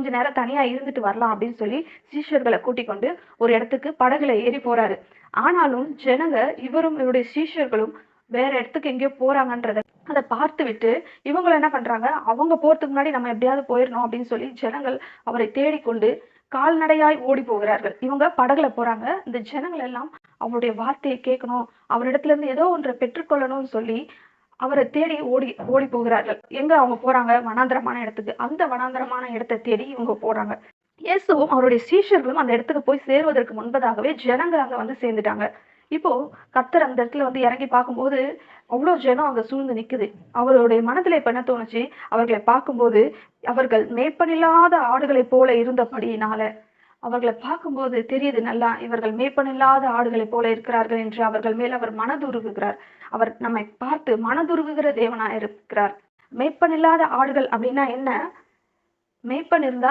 கொஞ்ச நேரம் தனியா இருந்துட்டு வரலாம் அப்படின்னு சொல்லி சீஷர்களை கூட்டிக் கொண்டு ஒரு இடத்துக்கு படகுல ஏறி போறாரு. ஆனாலும் ஜனங்க இவரும் இவருடைய சீஷர்களும் வேற இடத்துக்கு எங்கேயோ போறாங்கன்றத அதை பார்த்து விட்டு இவங்க என்ன பண்றாங்க, அவங்க போறதுக்கு முன்னாடி நம்ம எப்படியாவது போயிடணும் அப்படின்னு சொல்லி ஜனங்கள் அவரை தேடிக்கொண்டு கால்நடையாய் ஓடி போகிறார்கள். இவங்க படகுல போறாங்க. இந்த ஜனங்கள் எல்லாம் அவருடைய வார்த்தையை கேட்கணும், அவரிடத்துல இருந்து ஏதோ ஒன்றை பெற்றுக்கொள்ளணும்னு சொல்லி அவரை தேடி ஓடி ஓடி போகிறார்கள். எங்க அவங்க போறாங்க? வனாந்தரமான இடத்துக்கு. அந்த வனாந்தரமான இடத்தை தேடி இவங்க போறாங்க. இயேசுவும் அவருடைய சீஷர்களும் அந்த இடத்துக்கு போய் சேருவதற்கு முன்பதாகவே ஜனங்கள் அங்க வந்து சேர்ந்துட்டாங்க. இப்போ கர்த்தர் அந்த இடத்துல வந்து இறங்கி பார்க்கும்போது அவ்வளவு ஜனம் அங்க சூழ்ந்து நிக்குது. அவருடைய மனதில இப்ப என்ன தோணுச்சு, அவர்களை பார்க்கும்போது அவர்கள் மேய்ப்பனில்லாத ஆடுகளைப் போல இருந்தபடியினால அவர்களை பார்க்கும்போது தெரியுது நல்லா, இவர்கள் மேய்ப்பனில்லாத ஆடுகளைப் போல இருக்கிறார்கள் என்று அவர்கள் மேல் அவர் மனதுருகுகிறார். அவர் நம்மை பார்த்து மனதுருகுகிற தேவனாய் இருக்கிறார். மேய்ப்பனில்லாத ஆடுகள் அப்படின்னா என்ன? மேய்ப்பன் இருந்தா